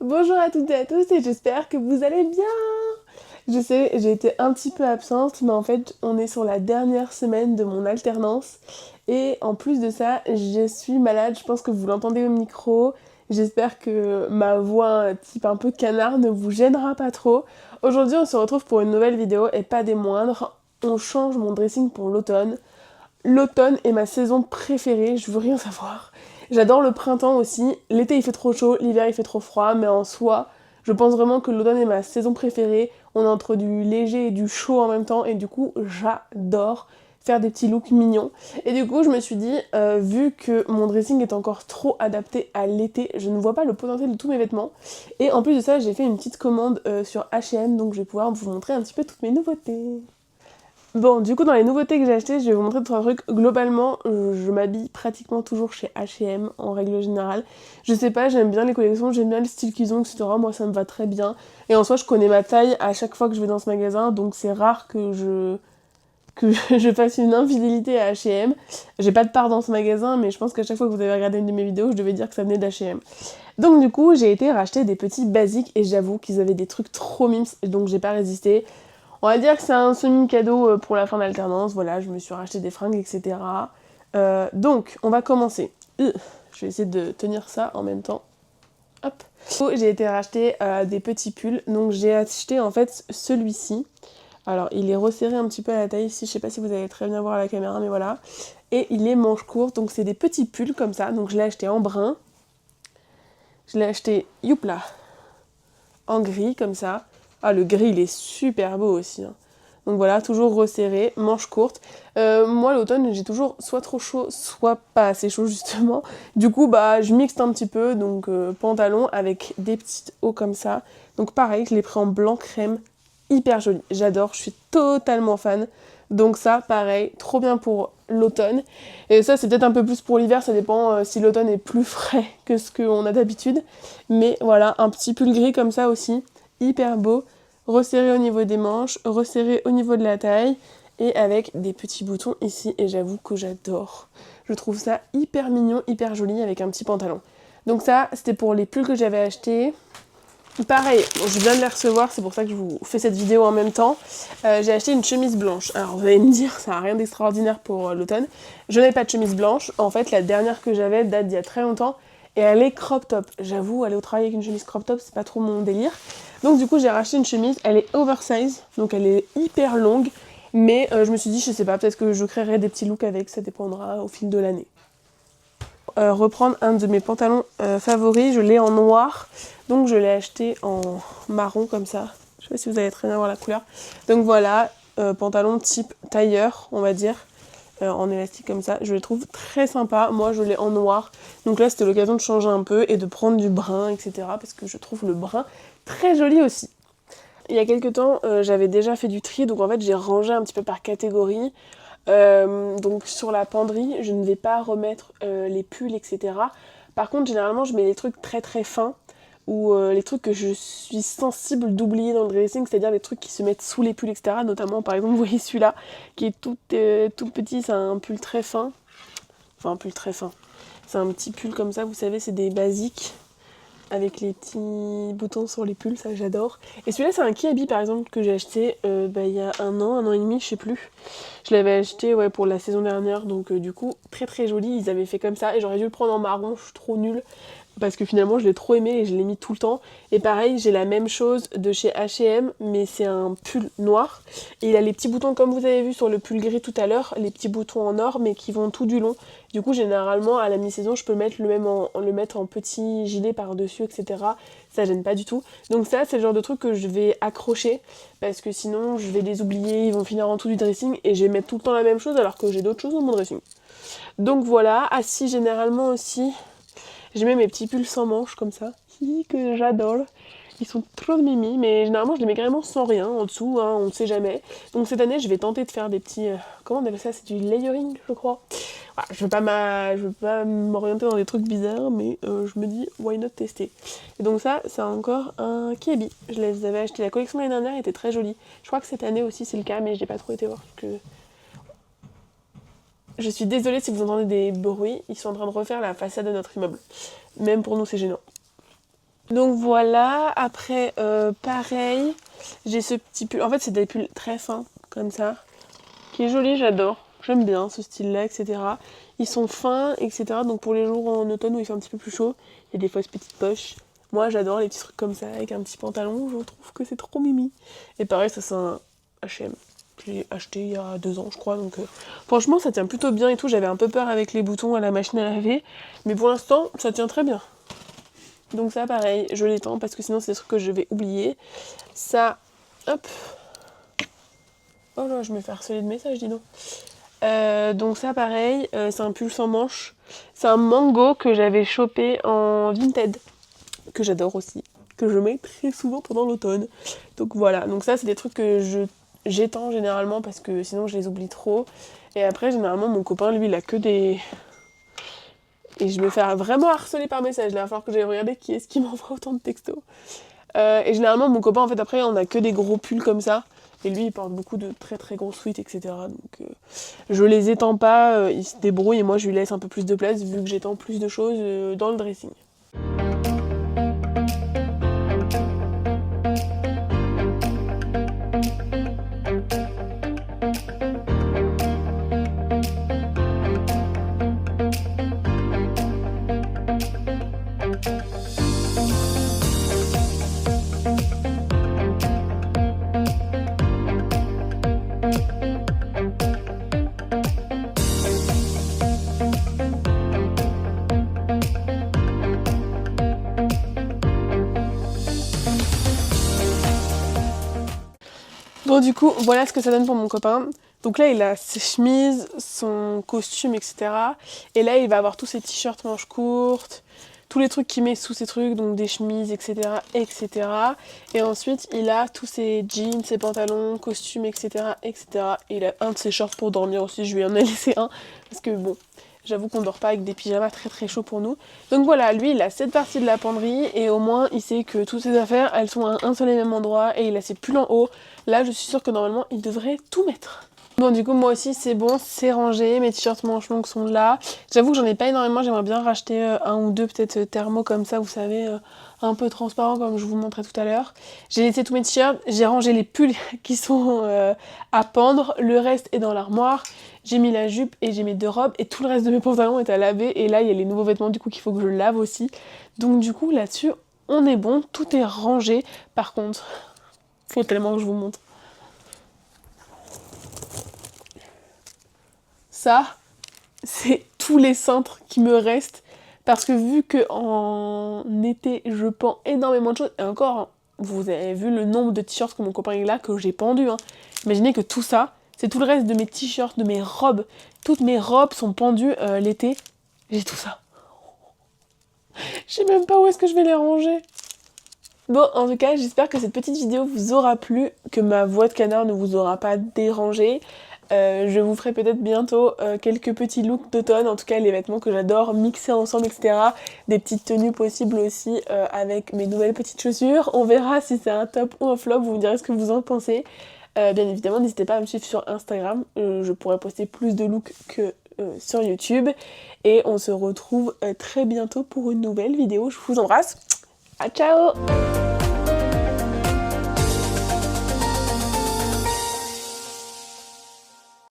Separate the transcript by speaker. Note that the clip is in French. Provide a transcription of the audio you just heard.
Speaker 1: Bonjour à toutes et à tous et j'espère que vous allez bien. Je sais, j'ai été un petit peu absente, mais en fait, on est sur la dernière semaine de mon alternance. Et en plus de ça, je suis malade, je pense que vous l'entendez au micro. J'espère que ma voix type un peu canard ne vous gênera pas trop. Aujourd'hui, on se retrouve pour une nouvelle vidéo et pas des moindres. On change mon dressing pour l'automne. L'automne est ma saison préférée, je veux rien savoir. J'adore le printemps aussi. L'été il fait trop chaud, l'hiver il fait trop froid, mais en soi, je pense vraiment que l'automne est ma saison préférée. On est entre du léger et du chaud en même temps, et du coup, j'adore faire des petits looks mignons. Et du coup, je me suis dit, vu que mon dressing est encore trop adapté à l'été, je ne vois pas le potentiel de tous mes vêtements. Et en plus de ça, j'ai fait une petite commande sur H&M, donc je vais pouvoir vous montrer un petit peu toutes mes nouveautés. Bon, du coup, dans les nouveautés que j'ai achetées, je vais vous montrer trois trucs. Globalement, je m'habille pratiquement toujours chez H&M en règle générale. Je sais pas, j'aime bien les collections, j'aime bien le style qu'ils ont, etc. Moi, ça me va très bien. Et en soi, je connais ma taille à chaque fois que je vais dans ce magasin, donc c'est rare que je fasse une infidélité à H&M. J'ai pas de part dans ce magasin, mais je pense qu'à chaque fois que vous avez regardé une de mes vidéos, je devais dire que ça venait d'H&M. Donc du coup, j'ai été racheter des petits basiques et j'avoue qu'ils avaient des trucs trop mimes, donc j'ai pas résisté. On va dire que c'est un semi-cadeau pour la fin d'alternance. Voilà, je me suis racheté des fringues, etc. Donc, on va commencer. Je vais essayer de tenir ça en même temps. Hop. J'ai été racheter des petits pulls. Donc, j'ai acheté en fait celui-ci. Alors, il est resserré un petit peu à la taille ici. Je sais pas si vous allez très bien voir à la caméra, mais voilà. Et il est manche courte. Donc, c'est des petits pulls comme ça. Donc, je l'ai acheté en brun. Je l'ai acheté, youpla, en gris comme ça. Ah, le gris, il est super beau aussi, hein. Donc voilà, toujours resserré, manches courtes. Moi, l'automne, j'ai toujours soit trop chaud, soit pas assez chaud, justement. Du coup, bah, je mixte un petit peu. Donc, pantalon avec des petites hauts comme ça. Donc, pareil, je l'ai pris en blanc crème. Hyper joli. J'adore, je suis totalement fan. Donc, ça, pareil, trop bien pour l'automne. Et ça, c'est peut-être un peu plus pour l'hiver. Ça dépend si l'automne est plus frais que ce qu'on a d'habitude. Mais voilà, un petit pull gris comme ça aussi. Hyper beau, resserré au niveau des manches, resserré au niveau de la taille et avec des petits boutons ici et j'avoue que j'adore. Je trouve ça hyper mignon, hyper joli avec un petit pantalon. Donc ça, c'était pour les pulls que j'avais achetés. Pareil, je viens de les recevoir, c'est pour ça que je vous fais cette vidéo en même temps. J'ai acheté une chemise blanche. Alors vous allez me dire, ça n'a rien d'extraordinaire pour l'automne. Je n'avais pas de chemise blanche. En fait, la dernière que j'avais date d'il y a très longtemps. Et elle est crop top. J'avoue, aller au travail avec une chemise crop top, c'est pas trop mon délire. Donc du coup, j'ai racheté une chemise. Elle est oversize, donc elle est hyper longue. Mais je me suis dit, je sais pas, peut-être que je créerai des petits looks avec, ça dépendra au fil de l'année. Reprendre un de mes pantalons favoris, je l'ai en noir, donc je l'ai acheté en marron comme ça. Je sais pas si vous allez très bien voir la couleur. Donc voilà, pantalon type tailleur, on va dire, en élastique comme ça. Je le trouve très sympa. Moi, je l'ai en noir. Donc là, c'était l'occasion de changer un peu et de prendre du brun, etc. Parce que je trouve le brun très joli aussi. Il y a quelques temps, j'avais déjà fait du tri, donc en fait, j'ai rangé un petit peu par catégorie. Donc sur la penderie, je ne vais pas remettre les pulls, etc. Par contre, généralement, je mets les trucs très très fins ou les trucs que je suis sensible d'oublier dans le dressing, c'est-à-dire les trucs qui se mettent sous les pulls, etc. Notamment, par exemple, vous voyez celui-là qui est tout petit, c'est un pull très fin. Enfin, un pull très fin. C'est un petit pull comme ça, vous savez, c'est des basiques avec les petits boutons sur les pulls, ça j'adore. Et celui-là c'est un Kiabi par exemple que j'ai acheté il y a un an et demi, je sais plus. Je l'avais acheté ouais, pour la saison dernière, donc du coup très très joli, ils avaient fait comme ça et j'aurais dû le prendre en marron, je suis trop nulle. Parce que finalement je l'ai trop aimé et je l'ai mis tout le temps. Et pareil, j'ai la même chose de chez H&M, mais c'est un pull noir. Et il a les petits boutons comme vous avez vu sur le pull gris tout à l'heure, les petits boutons en or, mais qui vont tout du long. Du coup, généralement, à la mi-saison, je peux mettre le mettre en petit gilet par-dessus, etc. Ça gêne pas du tout. Donc ça, c'est le genre de truc que je vais accrocher, parce que sinon, je vais les oublier, ils vont finir en tout du dressing, et je vais mettre tout le temps la même chose, alors que j'ai d'autres choses dans mon dressing. Donc voilà, assis généralement aussi, j'ai mis mes petits pulls sans manches comme ça, que j'adore. Ils sont trop de mimi, mais généralement je les mets carrément sans rien en dessous, hein, on ne sait jamais. Donc cette année je vais tenter de faire des petits... comment on appelle ça? C'est du layering je crois. Voilà, je veux pas m'orienter dans des trucs bizarres, mais je me dis why not tester. Et donc ça, c'est encore un Kiabi. Je les avais acheté, la collection l'année dernière était très jolie. Je crois que cette année aussi c'est le cas, mais je n'ai pas trop été voir parce que... Je suis désolée si vous entendez des bruits, ils sont en train de refaire la façade de notre immeuble. Même pour nous c'est gênant. Donc voilà, après pareil, j'ai ce petit pull, en fait c'est des pulls très fins comme ça, qui est joli, j'adore, j'aime bien ce style là, etc. Ils sont fins, etc. Donc pour les jours en automne où il fait un petit peu plus chaud, il y a des fausses petites poches. Moi j'adore les petits trucs comme ça avec un petit pantalon, je trouve que c'est trop mimi. Et pareil, ça c'est un H&M. Je l'ai acheté il y a 2 ans je crois, donc franchement ça tient plutôt bien et tout. J'avais un peu peur avec les boutons à la machine à laver, mais pour l'instant ça tient très bien. Donc ça pareil, je l'étends parce que sinon c'est des trucs que je vais oublier. Ça, hop. Oh là, je me fais harceler de messages, dis donc. Donc ça pareil, c'est un pull sans manches. C'est un mango que j'avais chopé en Vinted, que j'adore aussi, que je mets très souvent pendant l'automne. Donc voilà, donc ça c'est des trucs que j'étends généralement parce que sinon je les oublie trop. Et après généralement mon copain lui il a que des... Et je me fais vraiment harceler par message, là il va falloir que j'aille regarder qui est-ce qui m'envoie autant de textos. Et généralement mon copain en fait après on a que des gros pulls comme ça. Et lui il porte beaucoup de très très gros sweats etc. Donc je les étends pas, il se débrouille et moi je lui laisse un peu plus de place vu que j'étends plus de choses dans le dressing. Bon du coup voilà ce que ça donne pour mon copain. Donc là il a ses chemises, son costume etc. Et là il va avoir tous ses t-shirts manches courtes, tous les trucs qu'il met sous ses trucs, donc des chemises etc. etc. Et ensuite il a tous ses jeans, ses pantalons, costumes etc. etc. Et il a un de ses shorts pour dormir aussi, je lui en ai laissé un. Parce que bon, j'avoue qu'on dort pas avec des pyjamas très très chauds pour nous. Donc voilà, lui il a cette partie de la penderie et au moins il sait que toutes ses affaires elles sont à un seul et même endroit et il a ses pulls en haut. Là je suis sûre que normalement il devrait tout mettre. Bon du coup moi aussi c'est bon, c'est rangé, mes t-shirts manches longues sont là. J'avoue que j'en ai pas énormément, j'aimerais bien racheter un ou deux peut-être thermo comme ça, vous savez, un peu transparent comme je vous montrais tout à l'heure. J'ai laissé tous mes t-shirts, j'ai rangé les pulls qui sont à pendre, le reste est dans l'armoire. J'ai mis la jupe et j'ai mis 2 robes et tout le reste de mes pantalons est à laver et là il y a les nouveaux vêtements du coup qu'il faut que je lave aussi. Donc du coup là-dessus on est bon, tout est rangé. Par contre, faut tellement que je vous montre. Ça, c'est tous les cintres qui me restent parce que vu que en été je pends énormément de choses et encore hein, vous avez vu le nombre de t-shirts que mon copain est là que j'ai pendu hein. Imaginez que tout ça c'est tout le reste de mes t-shirts, de mes robes. Toutes mes robes sont pendues l'été. J'ai tout ça. Je sais même pas où est-ce que je vais les ranger. Bon, en tout cas, j'espère que cette petite vidéo vous aura plu, que ma voix de canard ne vous aura pas dérangé. Je vous ferai peut-être bientôt quelques petits looks d'automne, en tout cas les vêtements que j'adore mixer ensemble, etc. Des petites tenues possibles aussi avec mes nouvelles petites chaussures. On verra si c'est un top ou un flop, vous me direz ce que vous en pensez. Bien évidemment, n'hésitez pas à me suivre sur Instagram, je pourrais poster plus de looks que sur YouTube. Et on se retrouve très bientôt pour une nouvelle vidéo. Je vous embrasse. À ciao!